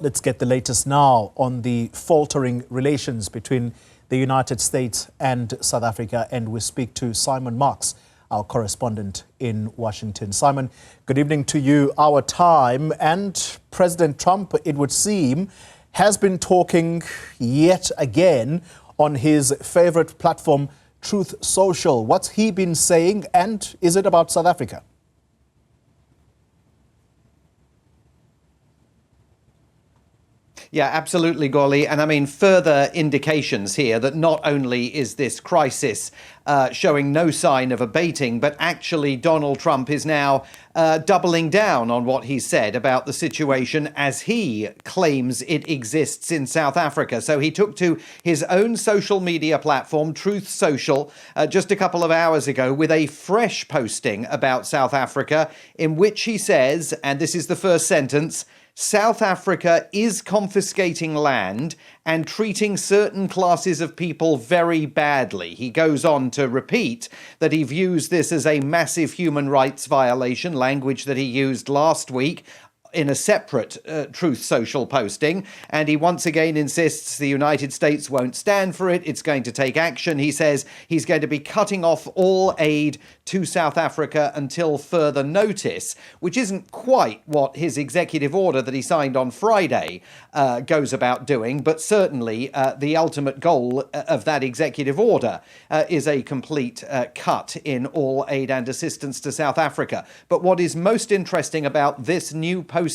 Let's get the latest now on the faltering relations between the United States and South Africa. And we speak to Simon Marks, our correspondent in Washington. Simon, good evening to you. Our time, and President Trump, it would seem, has been talking yet again on his favorite platform, Truth Social. What's he been saying, and is it about South Africa? Yeah, absolutely, Golly. And I mean, further indications here that not only is this crisis showing no sign of abating, but actually Donald Trump is now doubling down on what he said about the situation as he claims it exists in South Africa. So he took to his own social media platform, Truth Social, just a couple of hours ago with a fresh posting about South Africa in which he says, and this is the first sentence, South Africa is confiscating land and treating certain classes of people very badly. He goes on to repeat that he views this as a massive human rights violation, language that he used last week in a separate Truth Social posting. And he once again insists the United States won't stand for it. It's going to take action. He says he's going to be cutting off all aid to South Africa until further notice, which isn't quite what his executive order that he signed on Friday goes about doing. But certainly the ultimate goal of that executive order is a complete cut in all aid and assistance to South Africa. But what is most interesting about this new posting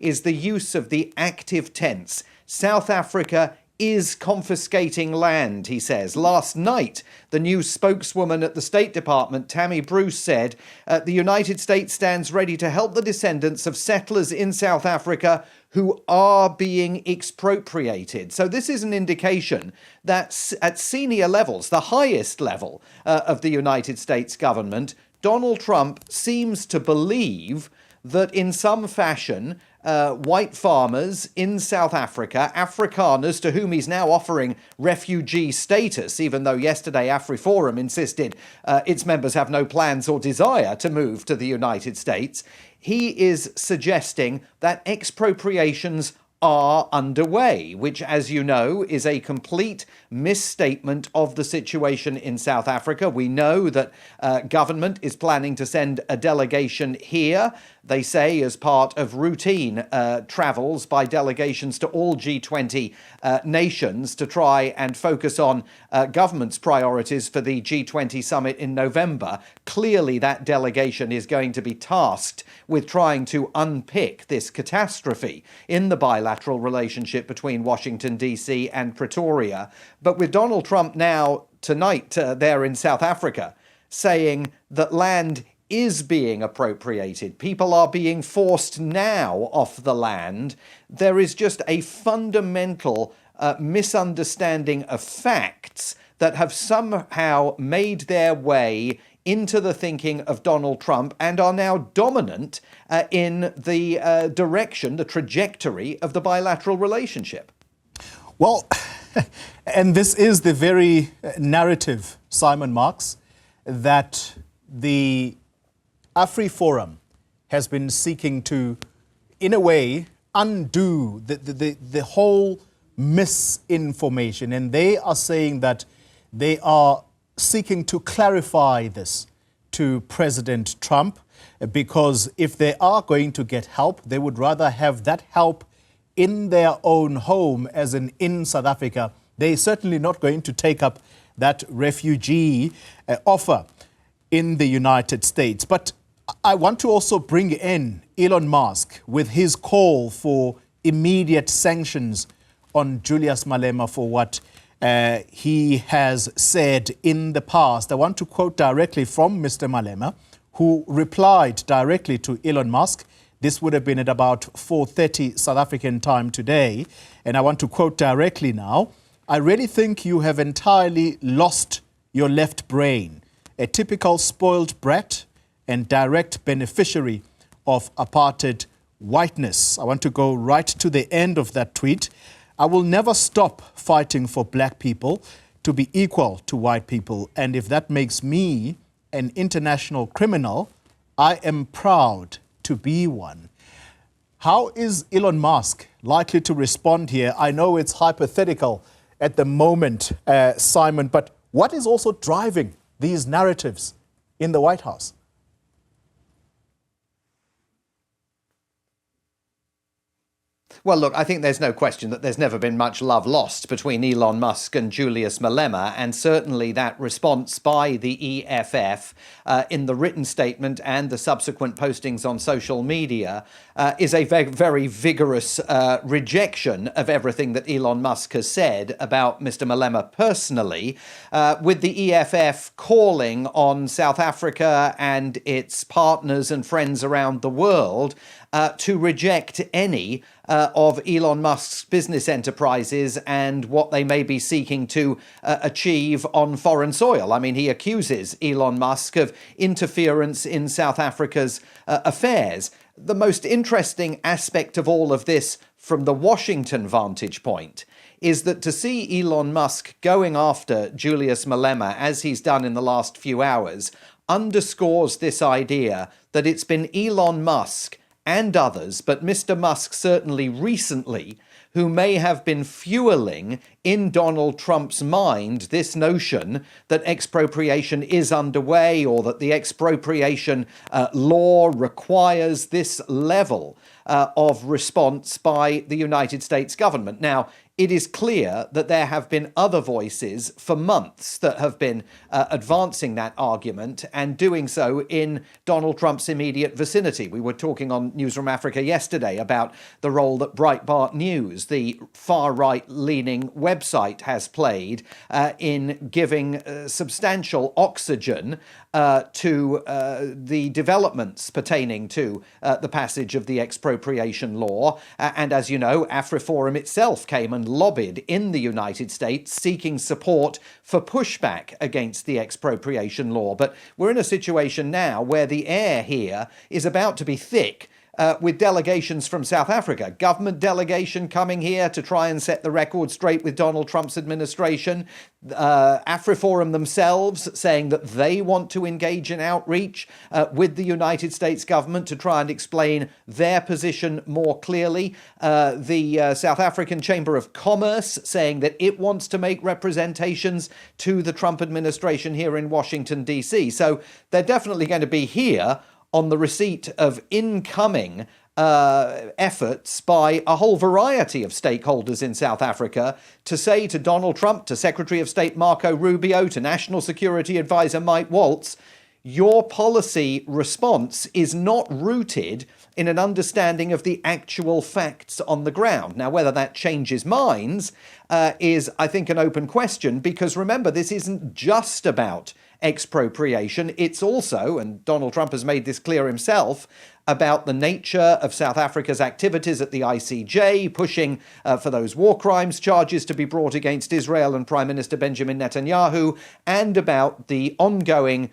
is the use of the active tense. South Africa is confiscating land, he says. Last night, the new spokeswoman at the State Department, Tammy Bruce, said the United States stands ready to help the descendants of settlers in South Africa who are being expropriated. So this is an indication that at senior levels, the highest level of the United States government, Donald Trump seems to believe that in some fashion, white farmers in South Africa, Afrikaners to whom he's now offering refugee status, even though yesterday AfriForum insisted its members have no plans or desire to move to the United States, he is suggesting that expropriations are underway, which, as you know, is a complete misstatement of the situation in South Africa. We know that government is planning to send a delegation here, they say, as part of routine travels by delegations to all G20 nations to try and focus on government's priorities for the G20 summit in November. Clearly, that delegation is going to be tasked with trying to unpick this catastrophe in the bilateral relationship between Washington, D.C. and Pretoria. But with Donald Trump now tonight there in South Africa saying that land is being appropriated, people are being forced now off the land, there is just a fundamental misunderstanding of facts that have somehow made their way into the thinking of Donald Trump and are now dominant in the direction, the trajectory of the bilateral relationship. Well, and this is the very narrative, Simon Marks, that the AfriForum has been seeking to, in a way, undo the whole misinformation. And they are saying that they are seeking to clarify this to President Trump, because if they are going to get help, they would rather have that help in their own home, as in South Africa. They're certainly not going to take up that refugee offer in the United States. But I want to also bring in Elon Musk with his call for immediate sanctions on Julius Malema for what he has said in the past. I want to quote directly from Mr. Malema, who replied directly to Elon Musk. This would have been at about 4:30 South African time today. And I want to quote directly now. I really think you have entirely lost your left brain. A typical spoiled brat and direct beneficiary of apartheid whiteness. I want to go right to the end of that tweet. I will never stop fighting for black people to be equal to white people. And if that makes me an international criminal, I am proud to be one. How is Elon Musk likely to respond here? I know it's hypothetical at the moment, Simon, but what is also driving these narratives in the White House? Well, look, I think there's no question that there's never been much love lost between Elon Musk and Julius Malema, and certainly that response by the EFF in the written statement and the subsequent postings on social media is a very vigorous rejection of everything that Elon Musk has said about Mr. Malema personally, with the EFF calling on South Africa and its partners and friends around the world to reject any of Elon Musk's business enterprises and what they may be seeking to achieve on foreign soil. I mean, he accuses Elon Musk of interference in South Africa's affairs. The most interesting aspect of all of this from the Washington vantage point is that to see Elon Musk going after Julius Malema, as he's done in the last few hours, underscores this idea that it's been Elon Musk and others, but Mr. Musk certainly recently, who may have been fueling in Donald Trump's mind this notion that expropriation is underway, or that the expropriation law requires this level of response by the United States government. Now, it is clear that there have been other voices for months that have been advancing that argument, and doing so in Donald Trump's immediate vicinity. We were talking on Newzroom Afrika yesterday about the role that Breitbart News, the far-right leaning website, has played in giving substantial oxygen to the developments pertaining to the passage of the expropriation law. And as you know, AfriForum itself came and lobbied in the United States seeking support for pushback against the expropriation law. But we're in a situation now where the air here is about to be thick with delegations from South Africa. Government delegation coming here to try and set the record straight with Donald Trump's administration. AfriForum themselves saying that they want to engage in outreach with the United States government to try and explain their position more clearly. The South African Chamber of Commerce saying that it wants to make representations to the Trump administration here in Washington, D.C. So they're definitely going to be here on the receipt of incoming efforts by a whole variety of stakeholders in South Africa to say to Donald Trump, to Secretary of State Marco Rubio, to National Security Advisor Mike Waltz, your policy response is not rooted in an understanding of the actual facts on the ground. Now, whether that changes minds is, I think, an open question, because remember, this isn't just about expropriation. It's also, and Donald Trump has made this clear himself, about the nature of South Africa's activities at the ICJ, pushing for those war crimes charges to be brought against Israel and Prime Minister Benjamin Netanyahu, and about the ongoing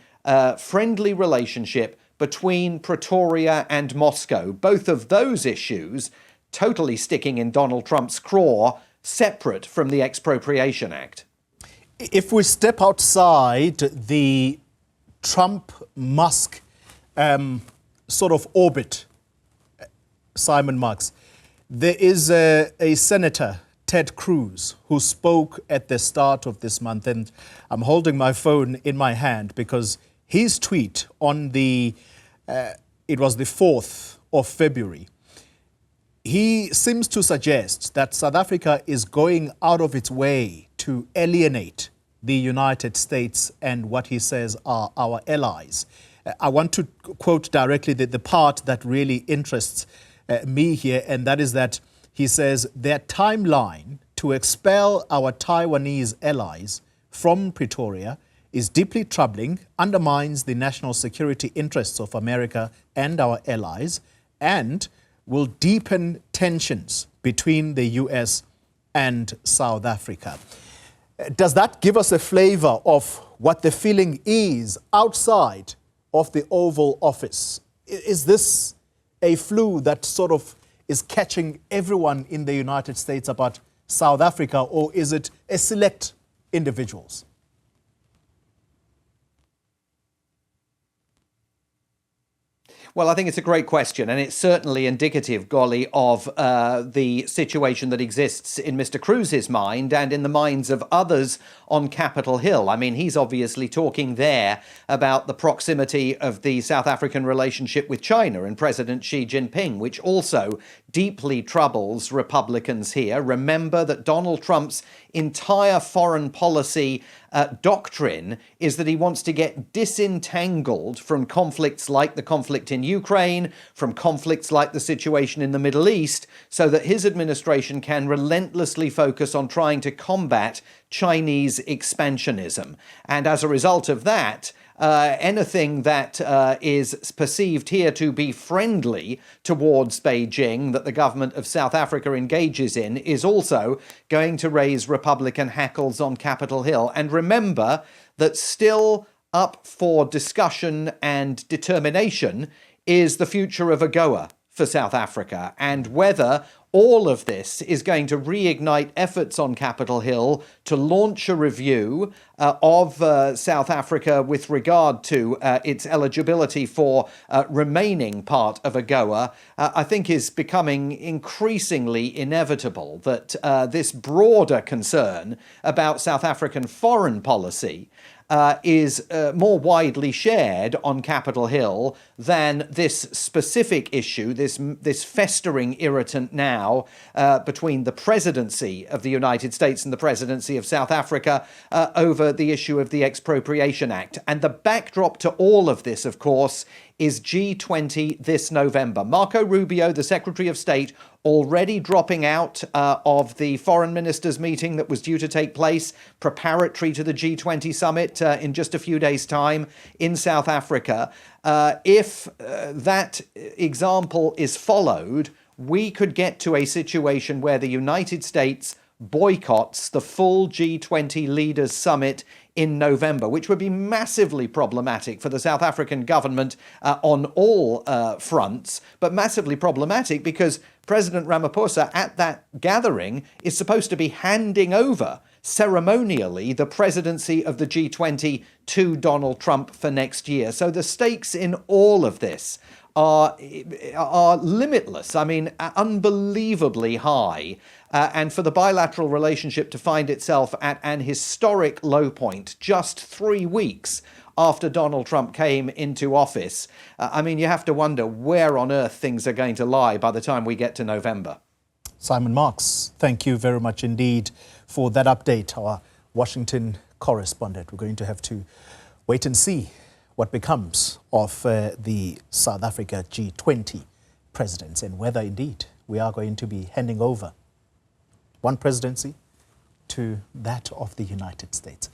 friendly relationship between Pretoria and Moscow. Both of those issues totally sticking in Donald Trump's craw, separate from the Expropriation Act. If we step outside the Trump-Musk sort of orbit, Simon Marks, there is a Senator, Ted Cruz, who spoke at the start of this month, and I'm holding my phone in my hand because his tweet on it was the 4th of February, he seems to suggest that South Africa is going out of its way to alienate the United States and what he says are our allies. I want to quote directly the part that really interests me here, and that is that he says their timeline to expel our Taiwanese allies from Pretoria is deeply troubling, undermines the national security interests of America and our allies, and will deepen tensions between the US and South Africa. Does that give us a flavor of what the feeling is outside of the Oval Office? Is this a flu that sort of is catching everyone in the United States about South Africa, or is it a select individuals? Well, I think it's a great question, and it's certainly indicative, Golly, of the situation that exists in Mr. Cruz's mind and in the minds of others on Capitol Hill. I mean, he's obviously talking there about the proximity of the South African relationship with China and President Xi Jinping, which also deeply troubles Republicans here. Remember that Donald Trump's entire foreign policy doctrine is that he wants to get disentangled from conflicts like the conflict in Ukraine, from conflicts like the situation in the Middle East, so that his administration can relentlessly focus on trying to combat Chinese expansionism. And as a result of that, anything that is perceived here to be friendly towards Beijing that the government of South Africa engages in is also going to raise Republican hackles on Capitol Hill. And remember that still up for discussion and determination is the future of AGOA for South Africa, and whether all of this is going to reignite efforts on Capitol Hill to launch a review of South Africa with regard to its eligibility for remaining part of AGOA, I think is becoming increasingly inevitable. That this broader concern about South African foreign policy is more widely shared on Capitol Hill than this specific issue, this festering irritant now between the presidency of the United States and the presidency of South Africa over the issue of the Expropriation Act. And the backdrop to all of this, of course, is G20 this November. Marco Rubio, the Secretary of State, already dropping out of the foreign ministers' meeting that was due to take place preparatory to the G20 summit in just a few days' time in South Africa. If that example is followed, we could get to a situation where the United States boycotts the full G20 leaders summit in November, which would be massively problematic for the South African government on all fronts, but massively problematic because President Ramaphosa at that gathering is supposed to be handing over ceremonially the presidency of the G20 to Donald Trump for next year. So the stakes in all of this are limitless. I mean, unbelievably high. And for the bilateral relationship to find itself at an historic low point just 3 weeks after Donald Trump came into office, I mean, you have to wonder where on earth things are going to lie by the time we get to November. Simon Marks, thank you very much indeed for that update, our Washington correspondent. We're going to have to wait and see what becomes of the South Africa G20 presidents and whether indeed we are going to be handing over one presidency to that of the United States.